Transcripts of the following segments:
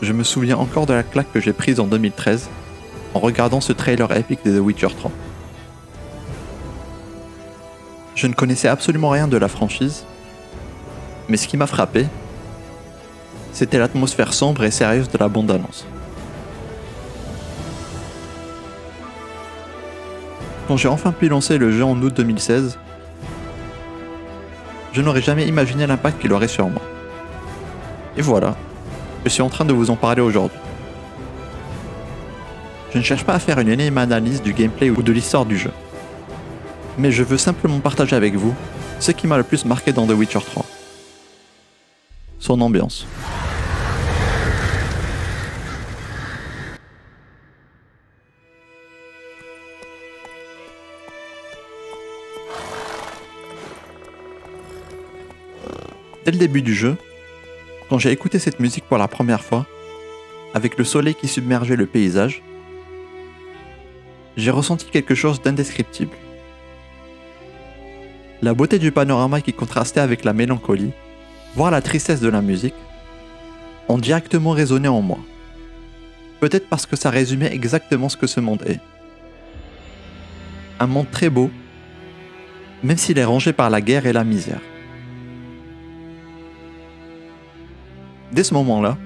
Je me souviens encore de la claque que j'ai prise en 2013 en regardant ce trailer épique de The Witcher 3. Je ne connaissais absolument rien de la franchise, mais ce qui m'a frappé, c'était l'atmosphère sombre et sérieuse de la bande-annonce. Quand j'ai enfin pu lancer le jeu en août 2016, je n'aurais jamais imaginé l'impact qu'il aurait sur moi. Et voilà, je suis en train de vous en parler aujourd'hui. Je ne cherche pas à faire une énième analyse du gameplay ou de l'histoire du jeu, mais je veux simplement partager avec vous ce qui m'a le plus marqué dans The Witcher 3. Son ambiance. Dès le début du jeu, quand j'ai écouté cette musique pour la première fois, avec le soleil qui submergeait le paysage, j'ai ressenti quelque chose d'indescriptible. La beauté du panorama qui contrastait avec la mélancolie, voire la tristesse de la musique, ont directement résonné en moi. Peut-être parce que ça résumait exactement ce que ce monde est. Un monde très beau, même s'il est rongé par la guerre et la misère. Dès ce moment-là,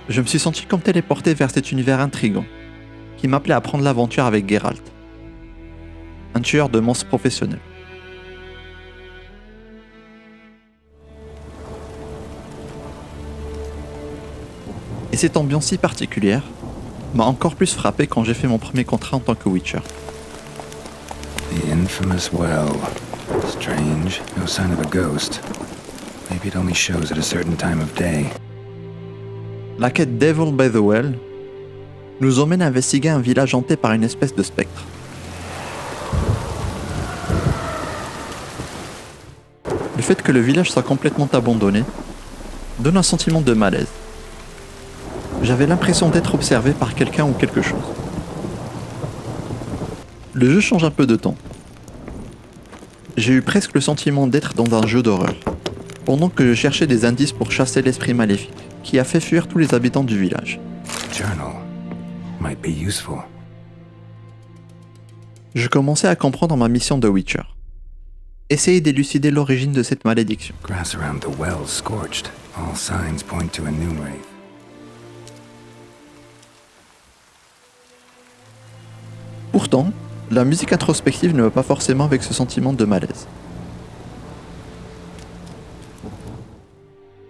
je me suis senti comme téléporté vers cet univers intrigant, qui m'appelait à prendre l'aventure avec Geralt, un tueur de monstres professionnel. Et cette ambiance si particulière m'a encore plus frappé quand j'ai fait mon premier contrat en tant que Witcher. The infamous well. Strange, no sign of a ghost. Maybe it only shows at a certain time of day. La quête Devil by the Well nous emmène à investiguer un village hanté par une espèce de spectre. Le fait que le village soit complètement abandonné donne un sentiment de malaise. J'avais l'impression d'être observé par quelqu'un ou quelque chose. Le jeu change un peu de ton. J'ai eu presque le sentiment d'être dans un jeu d'horreur, pendant que je cherchais des indices pour chasser l'esprit maléfique qui a fait fuir tous les habitants du village. Journal might be useful. Je commençais à comprendre ma mission de Witcher. Essayer d'élucider l'origine de cette malédiction. Grass around the well scorched. All signs point to a new wraith. Pourtant, la musique introspective ne va pas forcément avec ce sentiment de malaise.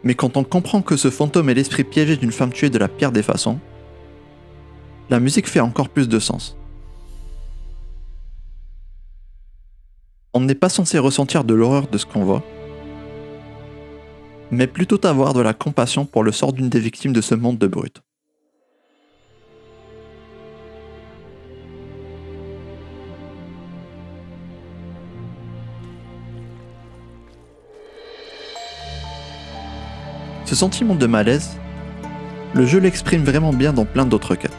Mais quand on comprend que ce fantôme est l'esprit piégé d'une femme tuée de la pire des façons, la musique fait encore plus de sens. On n'est pas censé ressentir de l'horreur de ce qu'on voit, mais plutôt avoir de la compassion pour le sort d'une des victimes de ce monde de brutes. Ce sentiment de malaise, le jeu l'exprime vraiment bien dans plein d'autres quêtes.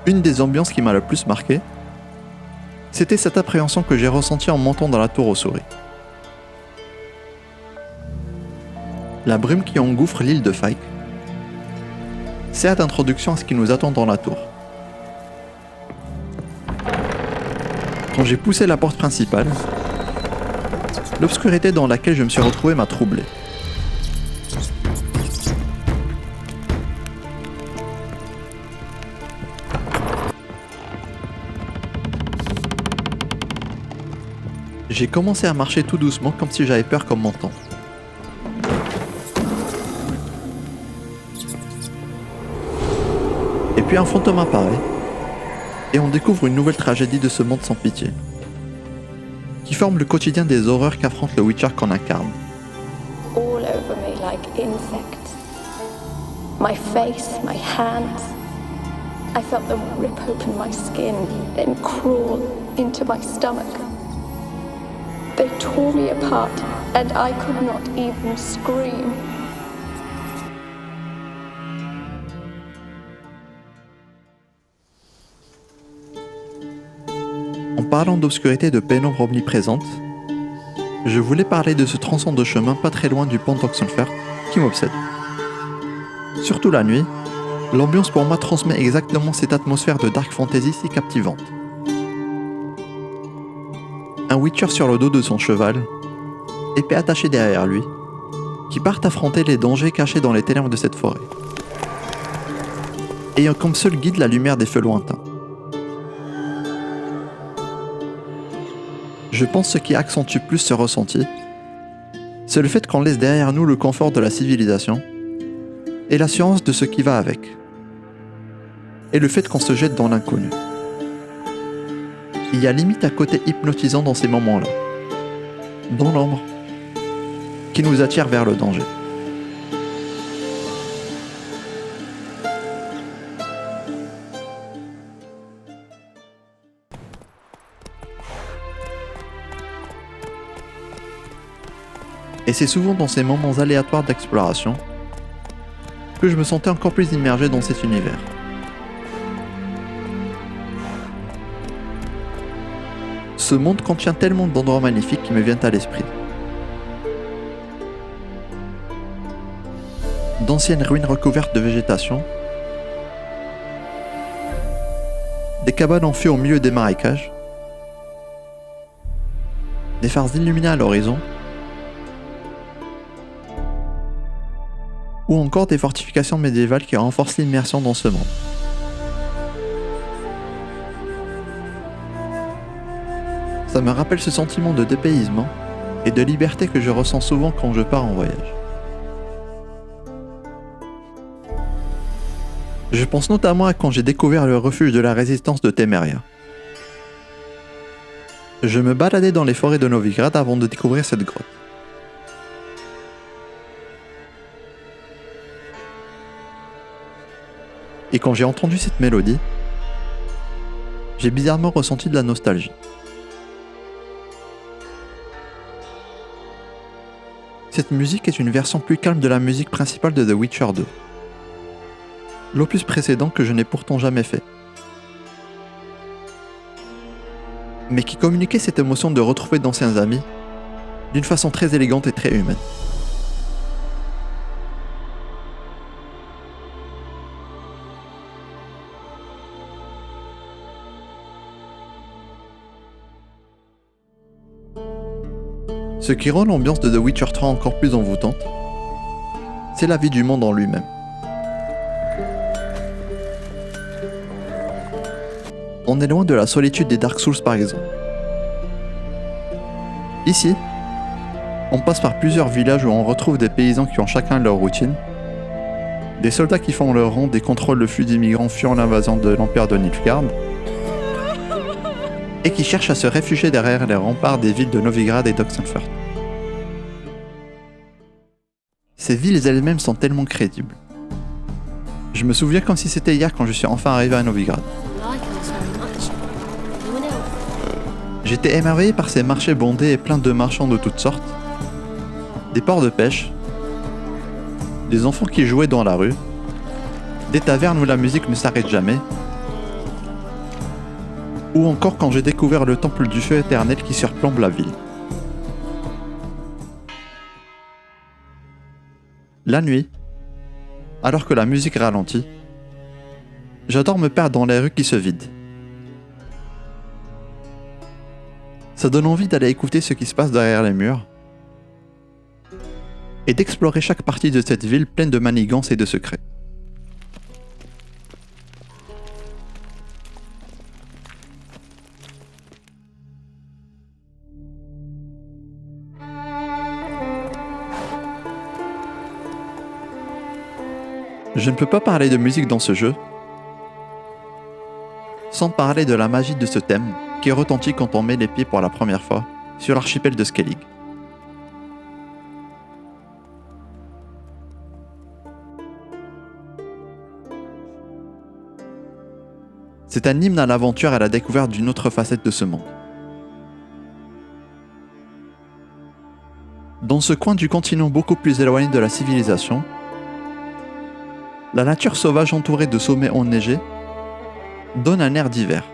Une des ambiances qui m'a le plus marqué, c'était cette appréhension que j'ai ressentie en montant dans la tour aux souris. La brume qui engouffre l'île de Fyke sert d'introduction à ce qui nous attend dans la tour. Quand j'ai poussé la porte principale, l'obscurité dans laquelle je me suis retrouvé m'a troublé. J'ai commencé à marcher tout doucement comme si j'avais peur comme mon temps. Et puis un fantôme apparaît, et on découvre une nouvelle tragédie de ce monde sans pitié, qui forme le quotidien des horreurs qu'affronte le Witcher qu'on incarne. All over me like insects. My face, my hands. I felt them rip open my skin, then crawl into my stomach. They tore me apart, and I could not even scream. En parlant d'obscurité et de pénombre omniprésente, je voulais parler de ce tronçon de chemin pas très loin du pont d'Oxenfurt qui m'obsède. Surtout la nuit, l'ambiance pour moi transmet exactement cette atmosphère de dark fantasy si captivante. Un Witcher sur le dos de son cheval, épée attachée derrière lui, qui part affronter les dangers cachés dans les ténèbres de cette forêt, ayant comme seul guide la lumière des feux lointains. Je pense que ce qui accentue plus ce ressenti, c'est le fait qu'on laisse derrière nous le confort de la civilisation et l'assurance de ce qui va avec, et le fait qu'on se jette dans l'inconnu. Il y a limite un côté hypnotisant dans ces moments-là, dans l'ombre, qui nous attire vers le danger. Et c'est souvent dans ces moments aléatoires d'exploration que je me sentais encore plus immergé dans cet univers. Ce monde contient tellement d'endroits magnifiques qui me viennent à l'esprit. D'anciennes ruines recouvertes de végétation, des cabanes en feu au milieu des marécages, des phares illuminés à l'horizon, ou encore des fortifications médiévales qui renforcent l'immersion dans ce monde. Ça me rappelle ce sentiment de dépaysement et de liberté que je ressens souvent quand je pars en voyage. Je pense notamment à quand j'ai découvert le refuge de la résistance de Temeria. Je me baladais dans les forêts de Novigrad avant de découvrir cette grotte. Et quand j'ai entendu cette mélodie, j'ai bizarrement ressenti de la nostalgie. Cette musique est une version plus calme de la musique principale de The Witcher 2. L'opus précédent que je n'ai pourtant jamais fait. Mais qui communiquait cette émotion de retrouver d'anciens amis d'une façon très élégante et très humaine. Ce qui rend l'ambiance de The Witcher 3 encore plus envoûtante, c'est la vie du monde en lui-même. On est loin de la solitude des Dark Souls par exemple. Ici, on passe par plusieurs villages où on retrouve des paysans qui ont chacun leur routine, des soldats qui font leur ronde et contrôlent le flux d'immigrants fuyant l'invasion de l'Empire de Nilfgaard, et qui cherchent à se réfugier derrière les remparts des villes de Novigrad et d'Oxenfurt. Ces villes elles-mêmes sont tellement crédibles. Je me souviens comme si c'était hier quand je suis enfin arrivé à Novigrad. J'étais émerveillé par ces marchés bondés et pleins de marchands de toutes sortes, des ports de pêche, des enfants qui jouaient dans la rue, des tavernes où la musique ne s'arrête jamais, ou encore quand j'ai découvert le temple du feu éternel qui surplombe la ville. La nuit, alors que la musique ralentit, j'adore me perdre dans les rues qui se vident. Ça donne envie d'aller écouter ce qui se passe derrière les murs et d'explorer chaque partie de cette ville pleine de manigances et de secrets. Je ne peux pas parler de musique dans ce jeu sans parler de la magie de ce thème qui retentit quand on met les pieds pour la première fois sur l'archipel de Skellig. C'est un hymne à l'aventure et à la découverte d'une autre facette de ce monde. Dans ce coin du continent beaucoup plus éloigné de la civilisation, la nature sauvage entourée de sommets enneigés donne un air d'hiver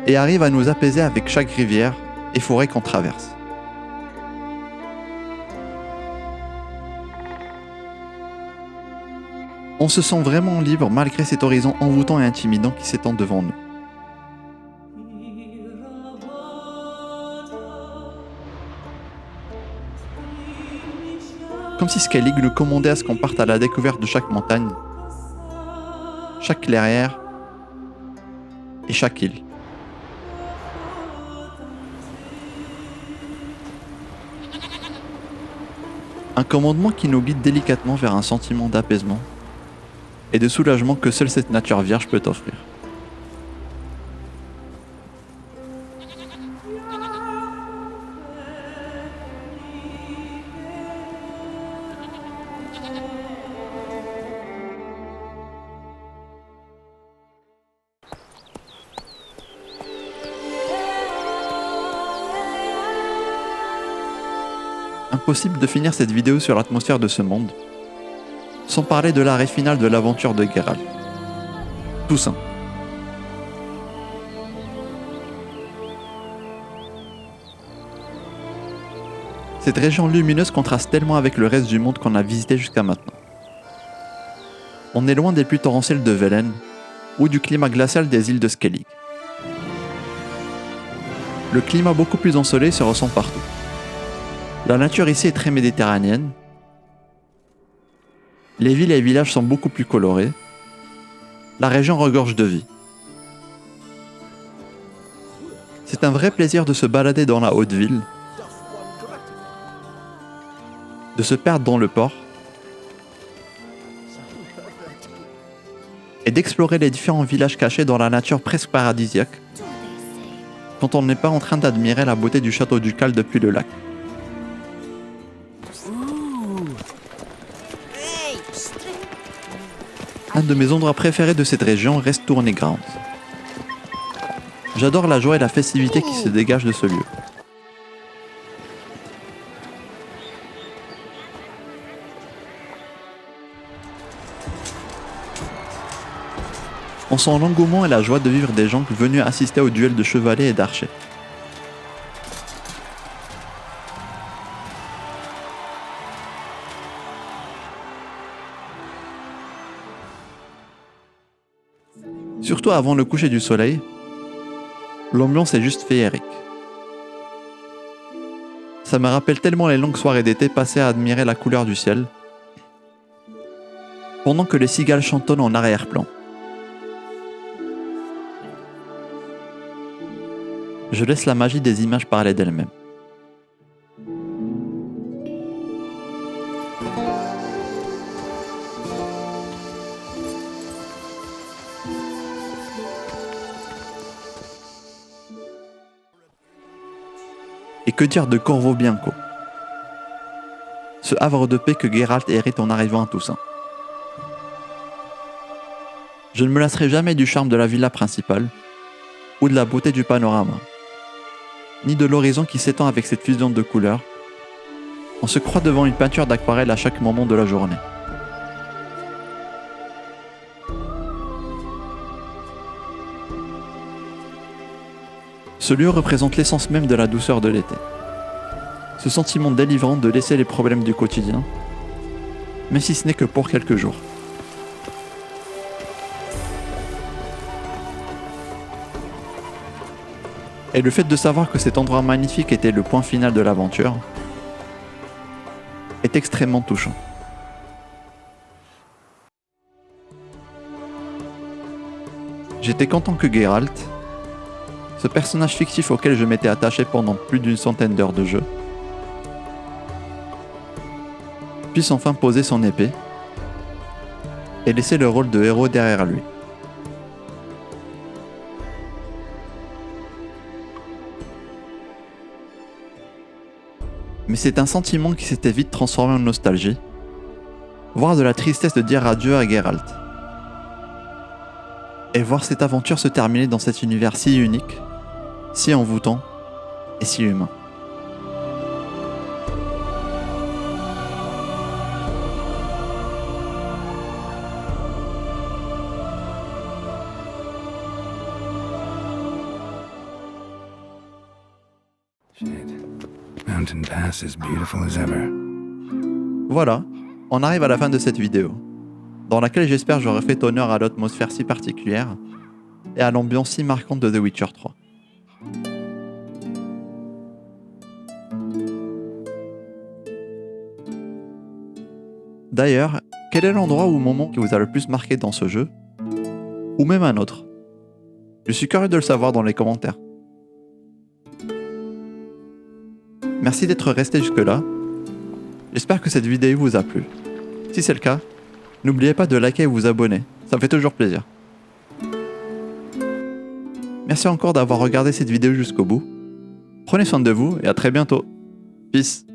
et arrive à nous apaiser avec chaque rivière et forêt qu'on traverse. On se sent vraiment libre malgré cet horizon envoûtant et intimidant qui s'étend devant nous. Comme si Skellig nous commandait à ce qu'on parte à la découverte de chaque montagne, chaque clairière et chaque île. Un commandement qui nous guide délicatement vers un sentiment d'apaisement et de soulagement que seule cette nature vierge peut offrir. Impossible de finir cette vidéo sur l'atmosphère de ce monde sans parler de l'arrêt final de l'aventure de Geralt. Toussaint. Cette région lumineuse contraste tellement avec le reste du monde qu'on a visité jusqu'à maintenant. On est loin des pluies torrentielles de Velen ou du climat glacial des îles de Skellig. Le climat beaucoup plus ensoleillé se ressent partout. La nature ici est très méditerranéenne. Les villes et villages sont beaucoup plus colorés. La région regorge de vie. C'est un vrai plaisir de se balader dans la haute ville, de se perdre dans le port et d'explorer les différents villages cachés dans la nature presque paradisiaque quand on n'est pas en train d'admirer la beauté du château ducal depuis le lac. Un de mes endroits préférés de cette région reste Tourney Grounds. J'adore la joie et la festivité qui se dégagent de ce lieu. On sent l'engouement et la joie de vivre des gens venus assister au duel de chevalets et d'archers. Surtout avant le coucher du soleil, l'ambiance est juste féerique. Ça me rappelle tellement les longues soirées d'été passées à admirer la couleur du ciel, pendant que les cigales chantonnent en arrière-plan. Je laisse la magie des images parler d'elle-même. Et que dire de Corvo Bianco, ce havre de paix que Geralt hérite en arrivant à Toussaint. Je ne me lasserai jamais du charme de la villa principale, ou de la beauté du panorama, ni de l'horizon qui s'étend avec cette fusion de couleurs. On se croit devant une peinture d'aquarelle à chaque moment de la journée. Ce lieu représente l'essence même de la douceur de l'été. Ce sentiment délivrant de laisser les problèmes du quotidien, même si ce n'est que pour quelques jours. Et le fait de savoir que cet endroit magnifique était le point final de l'aventure est extrêmement touchant. J'étais content que Geralt, ce personnage fictif auquel je m'étais attaché pendant plus d'une centaine d'heures de jeu, puisse enfin poser son épée et laisser le rôle de héros derrière lui. Mais c'est un sentiment qui s'était vite transformé en nostalgie, voire de la tristesse de dire adieu à Geralt. Et voir cette aventure se terminer dans cet univers si unique, si envoûtant et si humain. Shit. Mountain Pass is beautiful as ever. Voilà, on arrive à la fin de cette vidéo. dans laquelle j'espère j'aurai fait honneur à l'atmosphère si particulière et à l'ambiance si marquante de The Witcher 3. D'ailleurs, quel est l'endroit ou moment qui vous a le plus marqué dans ce jeu? Ou même un autre? Je suis curieux de le savoir dans les commentaires. Merci d'être resté jusque-là. J'espère que cette vidéo vous a plu. Si c'est le cas, n'oubliez pas de liker et vous abonner, ça me fait toujours plaisir. Merci encore d'avoir regardé cette vidéo jusqu'au bout. Prenez soin de vous et à très bientôt. Peace.